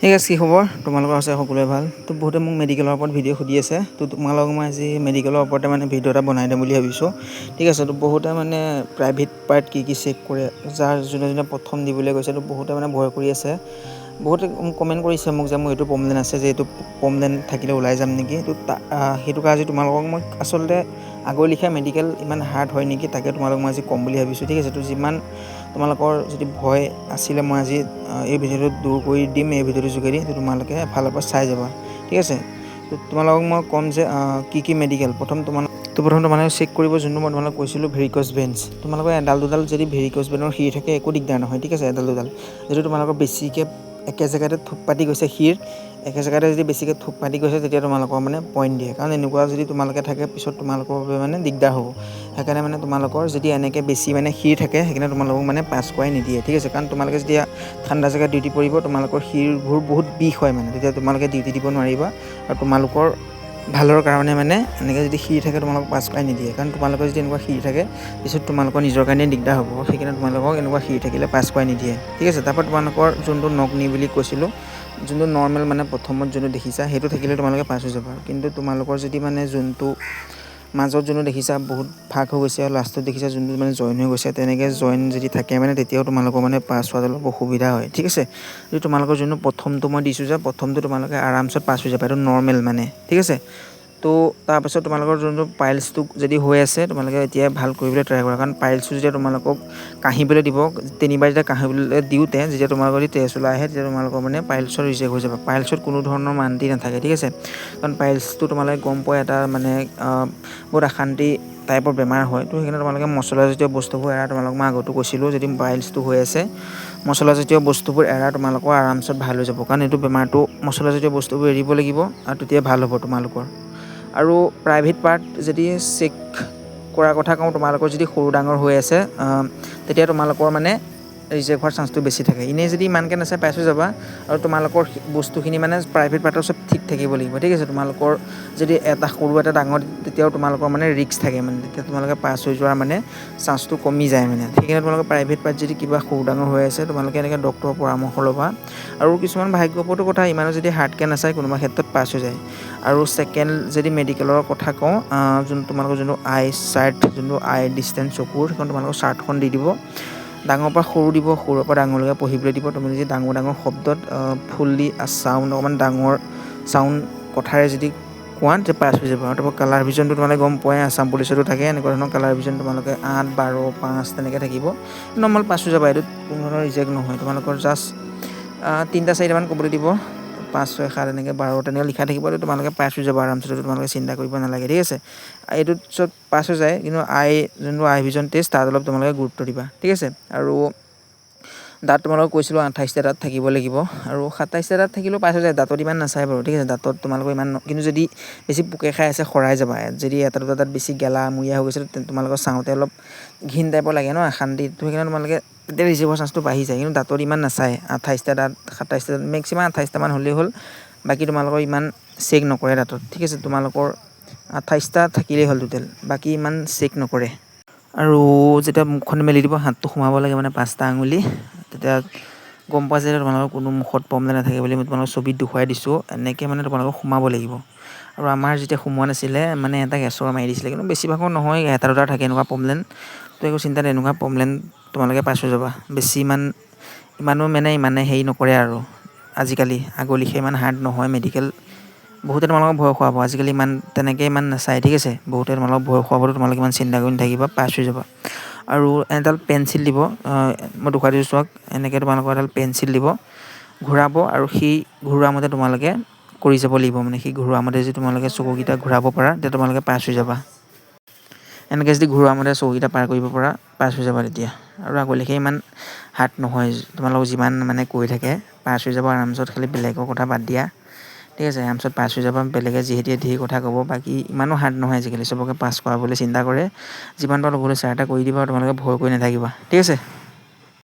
ঠিক আছে, কি খবৰ? তোমালোকৰ আছে সকলোৱে ভাল? তো বহুতে মোক মেডিকেলৰ ওপৰত ভিডিঅ' সুধি আছে। তো তোমালোকক মই আজি মেডিকেলৰ ওপৰতে মানে ভিডিঅ' এটা বনাই দিম বুলি ভাবিছোঁ। ঠিক আছে, তো বহুতে মানে প্ৰাইভেট পাৰ্ট কি চেক কৰে, যোনে যোনে প্ৰথম দিবলৈ গৈছে, তো বহুতে মানে ভয় কৰি আছে। বহুতে কমেণ্ট কৰিছে মোক যে মোৰ এইটো প্ৰব্লেম আছে, যে এইটো প্ৰব্লেম থাকিলে ওলাই যাম নেকি। তো সেইটো কাৰণে আজি তোমালোকক মই আচলতে আগৰ লিখীয়া মেডিকেল ইমান হাৰ্ড হয় নেকি, তাকে তোমালোকক মই আজি ক'ম বুলি ভাবিছোঁ। ঠিক আছে, তো যিমান তোমালোকৰ যদি ভয় আছিলে মই আজি এই ভিডিঅ'টো দূৰ কৰি দিম এই ভিডিঅ'টোৰ যোগেদি। তো তোমালোকে এফালৰ পৰা চাই যাবা। ঠিক আছে, তো তোমালোকক মই ক'ম যে কি মেডিকেল প্ৰথম তোমালোকে চেক কৰিব, যোনটো মই তোমালোকক কৈছিলোঁ ভেৰিক'জ ভেইনছ। তোমালোকৰ এডাল দুডাল যদি ভেৰিক'জ ভেইনৰ শিৰ থাকে একো দিগদাৰ নহয়। ঠিক আছে, এডাল দুডাল যদি তোমালোকৰ বেছিকৈ একে জেগাতে থোপ পাতি গৈছে, শিৰ একে জেগাতে যদি বেছিকৈ থোপ পাতি গৈছে, তেতিয়া তোমালোকৰ মানে পইণ্ট দিয়ে। কাৰণ এনেকুৱা যদি তোমালোকে থাকে পিছত তোমালোকৰ বাবে মানে দিগদাৰ হ'ব। সেইকাৰণে মানে তোমালোকৰ যদি এনেকৈ বেছি মানে শিৰ থাকে, সেইকাৰণে তোমালোকক মানে পাছ কৰাই নিদিয়ে। ঠিক আছে, কাৰণ তোমালোকে যেতিয়া ঠাণ্ডা জেগাত ডিউটি পৰিব, তোমালোকৰ শিৰবোৰ বহুত বিষ হয় মানে, তেতিয়া তোমালোকে ডিউটি দিব নোৱাৰিবা। আৰু তোমালোকৰ ভালৰ কাৰণে মানে এনেকৈ যদি শিৰ থাকে তোমালোকক পাছ কৰাই নিদিয়ে। কাৰণ তোমালোকৰ যদি এনেকুৱা শিৰ থাকে পিছত তোমালোকৰ নিজৰ কাৰণে দিগদাৰ হ'ব। সেইকাৰণে তোমালোকক এনেকুৱা শিৰ থাকিলে পাছ কৰাই নিদিয়ে। ঠিক আছে, তাৰপৰা তোমালোকৰ যোনটো নগ্নি বুলি কৈছিলোঁ, যোনটো নৰ্মেল মানে প্ৰথমত যোনটো দেখিছা সেইটো থাকিলে তোমালোকে পাছ হৈ যাবা। কিন্তু তোমালোকৰ যদি মানে যোনটো মাজত যোনটো দেখিছা বহুত ভাগ হৈ গৈছে, আৰু লাষ্টত দেখিছা যোনটো মানে জইন হৈ গৈছে, তেনেকৈ জইন যদি থাকে মানে তেতিয়াও তোমালোকৰ মানে পাছ হোৱাত অলপ অসুবিধা হয়। ঠিক আছে, যদি তোমালোকৰ যোনটো প্ৰথমটো মই দিছোঁ যে প্ৰথমটো তোমালোকে আৰামছত পাছ হৈ যাবা, এইটো নৰ্মেল মানে। ঠিক আছে, তো তাৰপাছত তোমালোকৰ যোনটো পাইলছটো যদি হৈ আছে, তোমালোকে এতিয়া ভাল কৰিবলৈ ট্ৰাই কৰা। কাৰণ পাইলছটো যেতিয়া তোমালোকক কাঢ়িবলৈ দিব, তিনিবাৰ যেতিয়া কাঢ়িবলৈ দিওঁতে যেতিয়া তোমালোকৰ যদি তেজ ওলাই আহে, তেতিয়া তোমালোকৰ মানে পাইলছৰ ৰিজেক্ট হৈ যাব। পাইলছত কোনো ধৰণৰ মান্তি নাথাকে। ঠিক আছে, কাৰণ পাইলছটো তোমালোকে গম পোৱা এটা মানে বহুত অশান্তি টাইপৰ বেমাৰ হয়। তো সেইকাৰণে তোমালোকে মছলাজাতীয় বস্তুবোৰ এৰা। তোমালোকক মই আগতো কৈছিলোঁ, যদি পাইলছটো হৈ আছে মছলাজাতীয় বস্তুবোৰ এৰা, তোমালোকৰ আৰামছত ভাল হৈ যাব। কাৰণ এইটো বেমাৰটো মছলাজাতীয় বস্তুবোৰ এৰিব লাগিব, আৰু তেতিয়া ভাল হ'ব তোমালোকৰ। আৰু প্ৰাইভেট পাৰ্ট যদি চেক কৰাৰ কথা কওঁ, তোমালোকৰ যদি সৰু ডাঙৰ হৈ আছে, তেতিয়া তোমালোকৰ মানে ৰিজেক্ট হোৱাৰ চান্সটো বেছি থাকে। এনেই যদি ইমানকৈ নাচাই পাছ হৈ যাবা। আৰু তোমালোকৰ বস্তুখিনি মানে প্ৰাইভেট পাৰ্টৰ চব ঠিক থাকিব লাগিব। ঠিক আছে, তোমালোকৰ যদি এটা সৰু এটা ডাঙৰ, তেতিয়াও তোমালোকৰ মানে ৰিস্ক থাকে মানে, তেতিয়া তোমালোকে পাছ হৈ যোৱাৰ মানে চান্সটো কমি যায় মানে। সেইকাৰণে তোমালোকৰ প্ৰাইভেট পাৰ্ট যদি কিবা সৰু ডাঙৰ হৈ আছে, তোমালোকে এনেকৈ ডক্টৰৰ পৰামৰ্শ ল'বা। আৰু কিছুমান ভাগ্যৰ ওপৰতো কথা, ইমানো যদি হাৰ্ডকৈ নাচায় কোনোবা ক্ষেত্ৰত পাছ হৈ যায়। আৰু ছেকেণ্ড যদি মেডিকেলৰ কথা কওঁ, তোমালোকৰ যোনটো আই চাৰ্ট, যোনটো আই ডিষ্টেঞ্চ চকুৰ, সেইখন তোমালোকৰ চাৰ্টখন দি দিব। ডাঙৰৰ পৰা সৰু দিব, সৰুৰ পৰা ডাঙৰলৈকে পঢ়িবলৈ দিব। তুমি যদি ডাঙৰ ডাঙৰ শব্দত ফুল্লি চাউণ্ড অকণমান ডাঙৰ চাউণ্ড কথাৰে যদি কোৱা, তেতিয়া পাছ হৈ যাব। আৰু তাৰপৰা কালাৰ ভিজনটো তোমালোকে গম পোৱাই, আছাম পুলিচতো থাকে এনেকুৱা ধৰণৰ কালাৰ ভিজন। তোমালোকে 8, 12, 5 তেনেকৈ থাকিব, নৰ্মেল পাছ হৈ যাবা। এইটোত কোনো ধৰণৰ ৰিজেক্ট নহয়। তোমালোকৰ জাষ্ট 3টা 4টামান ক'বলৈ দিব, 5, 6, 7 এনেকৈ 12 তেনেকৈ লিখা থাকিব। তোমালোকে পাছ হৈ যাব আৰামছে, তোমালোকে চিন্তা কৰিব নালাগে। ঠিক আছে, এইটোত চব পাছ হৈ যায়, কিন্তু যোনটো আই ভিজন টেষ্ট তাত অলপ তোমালোকে গুৰুত্ব দিবা। ঠিক আছে, আৰু দাঁত তোমালোকক কৈছিলোঁ 28টা দাঁত থাকিব লাগিব, আৰু 27টা দাঁত থাকিলেও পাছ হৈ যায়। দাঁতত ইমান নাচায় বাৰু। ঠিক আছে, দাঁতত তোমালোকৰ ইমান কিন্তু যদি বেছি পোকে খাই আছে শৰাই যাবা। যদি এটা দুটা দাঁত বেছি গেলামূৰীয়া হৈ গৈছে, তোমালোকৰ চাওঁতে অলপ ঘিণ টাইপৰ লাগে ন, অশান্তিটো। সেইকাৰণে তোমালোকে তেতিয়া ৰিজেক্ট হোৱাৰ চান্সটো বাঢ়ি যায়। কিন্তু দাঁতত ইমান নাচায়, 28টা দাঁত 27টা দাঁত মেক্সিমাম 28টামান হ'লেই হ'ল। বাকী তোমালোকৰ ইমান চেক নকৰে দাঁতত। ঠিক আছে, তোমালোকৰ 28টা থাকিলেই হ'ল টোটেল, বাকী ইমান চেক নকৰে। আৰু যেতিয়া মুখখন মেলি দিব, হাতটো সোমাব লাগে মানে 5টা আঙুলি, তেতিয়া গম পোৱা যায় তোমালোকৰ কোনো মুখত প্ৰব্লেম নাথাকে বুলি। মই তোমালোকক ছবিত দেখুৱাই দিছোঁ, এনেকৈ মানে তোমালোকক সোমাব লাগিব। আৰু আমাৰ যেতিয়া সোমোৱা নাছিলে মানে এটা গেছৰ মাৰি দিছিলে, কিন্তু বেছিভাগৰ নহয়, এটা দুটা থাকে এনেকুৱা প্ৰব্লেম। তো একো চিন্তা নাই, এনেকুৱা প্ৰব্লেম তোমালোকে পাছ হৈ যাবা। বেছি ইমানো মানে হেৰি নকৰে আৰু আজিকালি আগৰ লিখীয়া ইমান হাৰ্ড নহয় মেডিকেল। বহুতে তোমালোকক ভয় খুৱাব, আজিকালি তেনেকৈ ইমান নাচায়। ঠিক আছে, বহুতে তোমালোকক ভয় খুৱাবতো তোমালোকে ইমান চিন্তা কৰি নাথাকিবা, পাছ হৈ যাবা। আৰু এডাল পেঞ্চিল দিব, মই দেখুৱাই দিছোঁ চোৱা, এনেকৈ তোমালোকৰ এডাল পেঞ্চিল দিব, ঘূৰাব, আৰু সেই ঘূৰোৱা মতে তোমালোকে কৰি যাব লাগিব। মানে সেই ঘূৰোৱা মতে যদি তোমালোকে চকুকেইটা ঘূৰাব পাৰা, তেতিয়া তোমালোকে পাছ হৈ যাবা। এনেকৈ যদি ঘূৰোৱা মতে চকুকেইটা পাৰ কৰিব পৰা, পাছ হৈ যাবা তেতিয়া। আৰু আগলৈকে ইমান হাৰ্ড নহয়, তোমালোকক যিমান মানে কৈ থাকে পাছ হৈ যাব আৰামছত। খালি বেলেগৰ কথা বাদ দিয়া। ঠিক আছে, আৰামছত পাছ হৈ যাবা। বেলেগে যিহেতু ধেৰ কথা ক'ব, বাকী ইমানো হাৰ্ড নহয় আজিকালি। চবকে পাছ কৰাবলৈ চিন্তা কৰে, যিমান পাৰো ল'বলৈ চেষ্টা কৰি দিবা, আৰু তোমালোকে ভয় কৰি নাথাকিবা। ঠিক আছে।